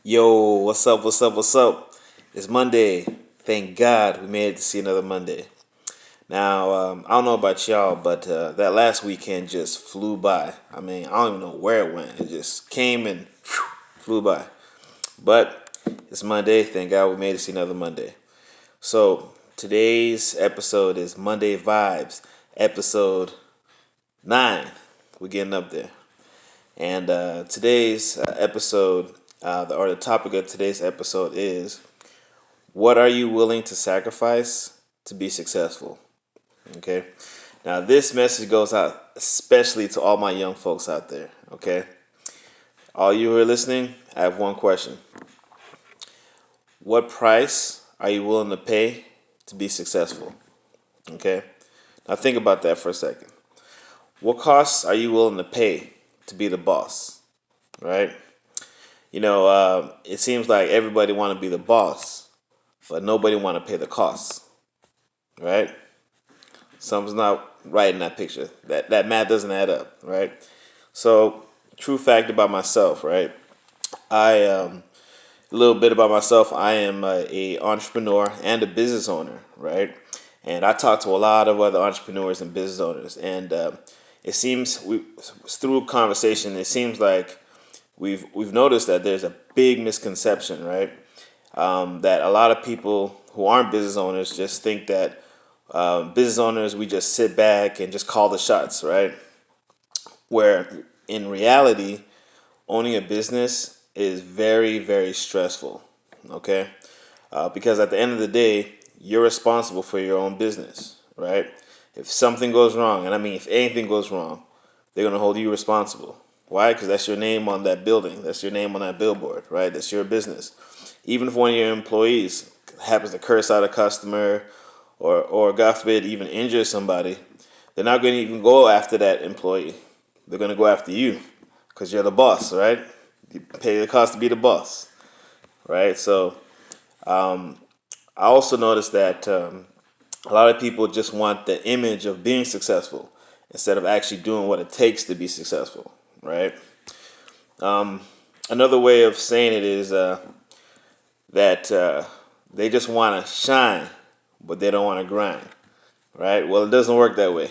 Yo, what's up? What's up? What's up? It's Monday. Thank God we made it to see another Monday. Now, I don't know about y'all, but that last weekend just flew by. I mean, I don't even know where it went. It just came and flew by. But it's Monday. Thank God we made it to see another Monday. So, today's episode is Monday Vibes, episode 9. We're getting up there. And today's episode, or the topic of today's episode is what are you willing to sacrifice to be successful? Okay. Now, this message goes out especially to all my young folks out there. Okay. All you who are listening, I have one question. What price are you willing to pay to be successful? Okay. Now, think about that for a second. What costs are you willing to pay to be the boss? Right? It seems like everybody want to be the boss, but nobody want to pay the costs, right? Something's not right in that picture. That math doesn't add up, right? So, true fact about myself, right? A little bit about myself. I am a entrepreneur and a business owner, right? And I talk to a lot of other entrepreneurs and business owners, and it seems through conversation, it seems like we've noticed that there's a big misconception, right? That a lot of people who aren't business owners just think that business owners, we just sit back and just call the shots, right? Where in reality, owning a business is very, very stressful, okay? Because at the end of the day, you're responsible for your own business, right? If something goes wrong, and I mean, if anything goes wrong, they're going to hold you responsible. Why? Because that's your name on that building. That's your name on that billboard, right? That's your business. Even if one of your employees happens to curse out a customer or God forbid, even injure somebody, they're not going to even go after that employee. They're going to go after you because you're the boss, right? You pay the cost to be the boss, right? So I also noticed that a lot of people just want the image of being successful instead of actually doing what it takes to be successful, right? Another way of saying it is that they just want to shine, but they don't want to grind, right? Well, it doesn't work that way.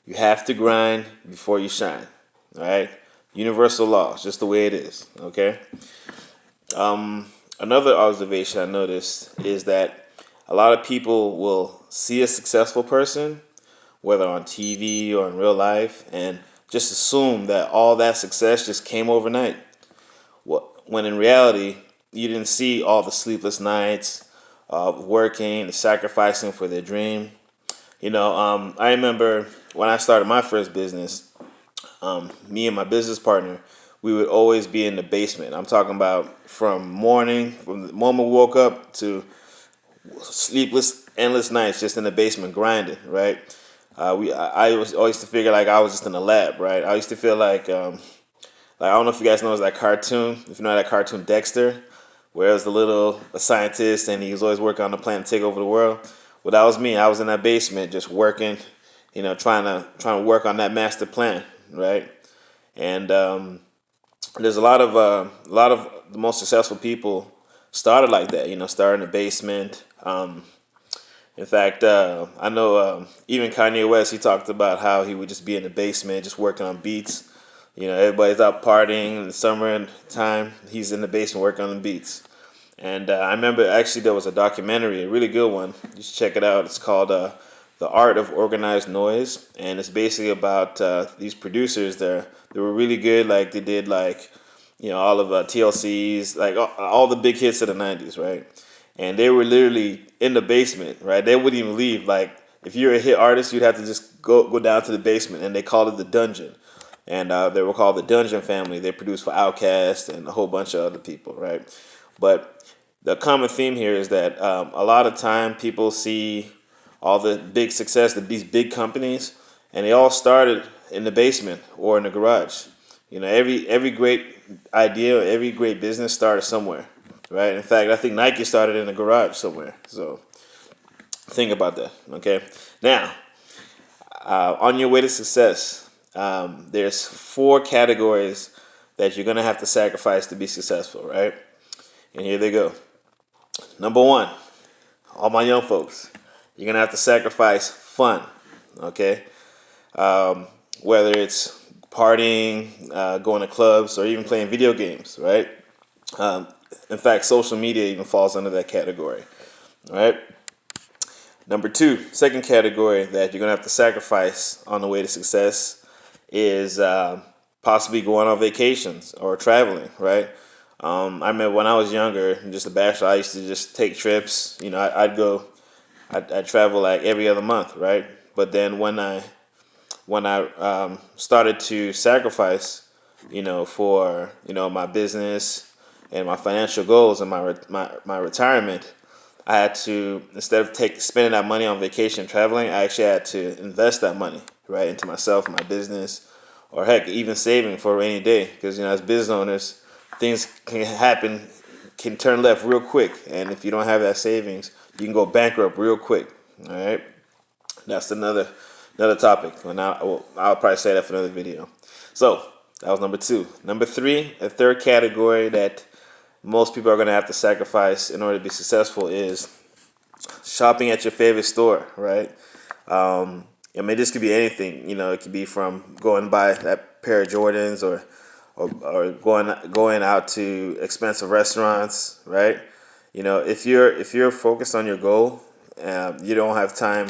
You have to grind before you shine, right? Universal law, it's just the way it is, okay? Another observation I noticed is that a lot of people will see a successful person, whether on TV or in real life, and just assume that all that success just came overnight. When in reality, you didn't see all the sleepless nights of working and sacrificing for their dream. I remember when I started my first business, me and my business partner, we would always be in the basement. I'm talking about from the moment we woke up to sleepless, endless nights just in the basement grinding, right? I used to figure like I was just in a lab, right? I used to feel like I don't know if you guys know that cartoon, if you know that cartoon Dexter, where it was a scientist and he was always working on the plan to take over the world. Well, that was me. I was in that basement just working, trying to work on that master plan, right? And there's a lot of the most successful people started like that, started in the basement. In fact, I know even Kanye West, he talked about how he would just be in the basement, just working on beats. Everybody's out partying in the summer time. He's in the basement working on the beats. And I remember actually there was a documentary, a really good one. You should check it out. It's called "The Art of Organized Noise," and it's basically about these producers. They were really good. Like they did all of TLC's, like all the big hits of the '90s, right? And they were literally in the basement, right? They wouldn't even leave. Like if you're a hit artist, you'd have to just go down to the basement, and they called it the dungeon. And they were called the Dungeon Family. They produced for Outkast and a whole bunch of other people, right? But the common theme here is that a lot of time people see all the big success of these big companies, and they all started in the basement or in the garage. Every great idea, every great business started somewhere, right? In fact, I think Nike started in a garage somewhere. So think about that, okay? Now, on your way to success, there's 4 categories that you're gonna have to sacrifice to be successful, right? And here they go. Number one, all my young folks, you're gonna have to sacrifice fun. Okay, whether it's partying, going to clubs, or even playing video games, right? Um, in fact, social media even falls under that category, right? Number two, second category that you're gonna have to sacrifice on the way to success is possibly going on vacations or traveling, right? I remember when I was younger, just a bachelor, I used to just take trips. You know, I'd travel like every other month, right? But then when I started to sacrifice, for my business and my financial goals and my retirement, I had to, instead of spending that money on vacation traveling, I actually had to invest that money right into myself, my business, or heck, even saving for a rainy day. Because as business owners, things can turn left real quick, and if you don't have that savings, you can go bankrupt real quick. All right, that's another topic. And I'll probably say that for another video. So that was number two. Number three, a third category that most people are going to have to sacrifice in order to be successful is shopping at your favorite store, right? I mean, this could be anything. It could be from going to buy that pair of Jordans, or going out to expensive restaurants, right? If you're focused on your goal, you don't have time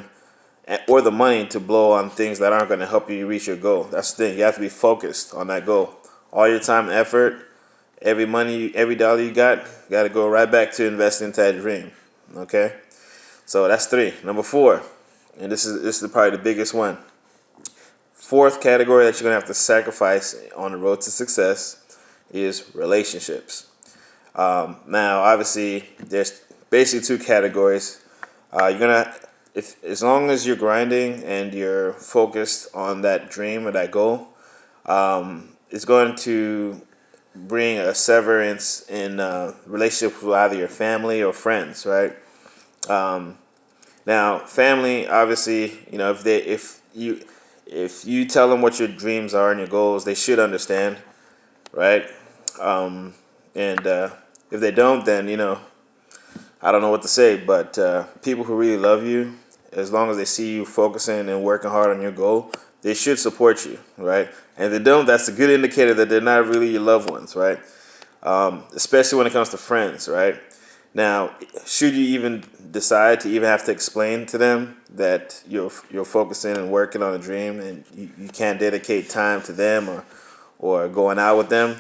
or the money to blow on things that aren't going to help you reach your goal. That's the thing. You have to be focused on that goal. All your time and effort, every dollar you got to go right back to investing into that dream. Okay, so that's three. Number four, and this is probably the biggest one. Fourth category that you're gonna have to sacrifice on the road to success is relationships. Now, obviously, there's basically two categories. You're gonna, if as long as you're grinding and you're focused on that dream or that goal, it's going to bring a severance in relationships with either your family or friends, right? Now, family, obviously, if you tell them what your dreams are and your goals, they should understand, right? And if they don't, then I don't know what to say. But people who really love you, as long as they see you focusing and working hard on your goal, they should support you, right? And if they don't, that's a good indicator that they're not really your loved ones, right? Especially when it comes to friends, right? Now, should you even decide to even have to explain to them that you're focusing and working on a dream, and you can't dedicate time to them or going out with them,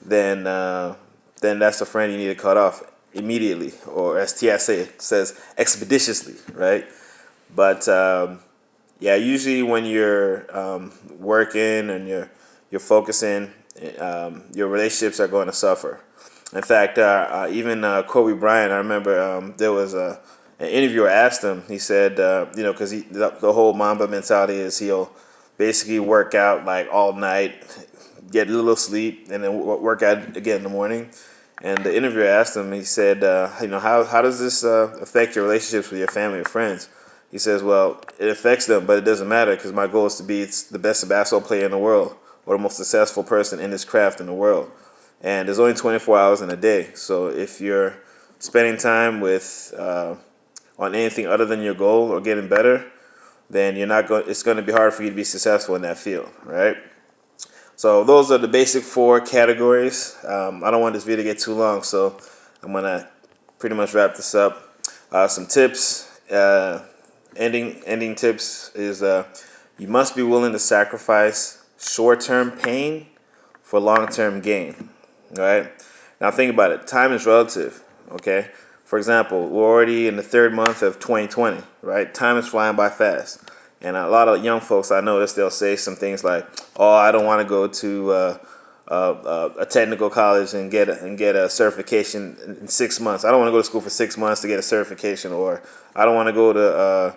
then that's a friend you need to cut off immediately, or as TSA says, expeditiously, right? But yeah, usually when you're working and you're focusing, your relationships are going to suffer. In fact, even Kobe Bryant, I remember there was an interviewer asked him. He said, because the whole Mamba mentality is he'll basically work out like all night, get a little sleep, and then work out again in the morning. And the interviewer asked him, he said, how does this affect your relationships with your family or friends? He says, well, it affects them, but it doesn't matter because my goal is to be the best basketball player in the world or the most successful person in this craft in the world. And there's only 24 hours in a day. So if you're spending time with on anything other than your goal or getting better, then it's going to be hard for you to be successful in that field, right? So those are the basic four categories. I don't want this video to get too long, so I'm going to pretty much wrap this up. Some tips, ending tips is you must be willing to sacrifice short-term pain for long-term gain. All right. Now think about it. Time is relative. Okay. For example, we're already in the third month of 2020. Right. Time is flying by fast, and a lot of young folks I notice they'll say some things like, "Oh, I don't want to go to a technical college and get a certification in 6 months. I don't want to go to school for 6 months to get a certification, or I don't want to go to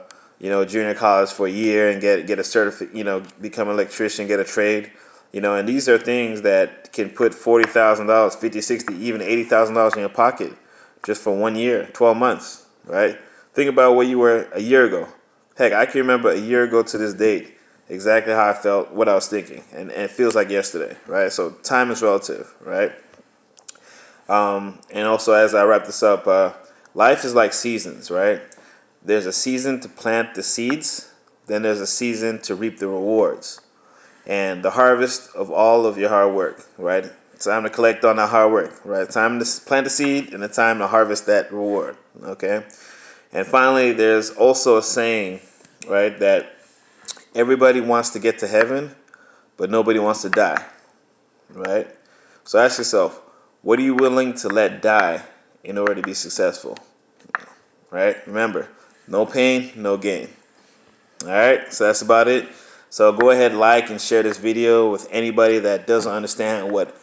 junior college for a year and get a certificate. Become an electrician, get a trade." And these are things that can put $40,000, $50, $60, even $80,000 in your pocket just for 1 year, 12 months, right? Think about where you were a year ago. Heck, I can remember a year ago to this date exactly how I felt, what I was thinking, and it feels like yesterday, right? So time is relative, right? And also, as I wrap this up, life is like seasons, right? There's a season to plant the seeds, then there's a season to reap the rewards and the harvest of all of your hard work, right? It's time to collect on that hard work, right? Time to plant the seed and the time to harvest that reward, okay? And finally, there's also a saying, right, that everybody wants to get to heaven, but nobody wants to die, right? So ask yourself, what are you willing to let die in order to be successful, right? Remember, no pain, no gain. All right, so that's about it. So go ahead, like and share this video with anybody that doesn't understand what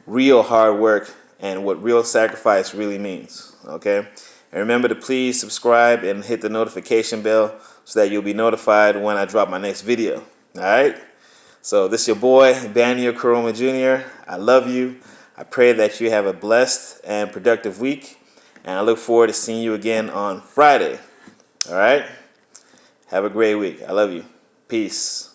real hard work and what real sacrifice really means. Okay, and remember to please subscribe and hit the notification bell so that you'll be notified when I drop my next video. All right, so this is your boy Daniel Karoma Jr. I love you. I pray that you have a blessed and productive week, and I look forward to seeing you again on Friday. All right. Have a great week. I love you. Peace.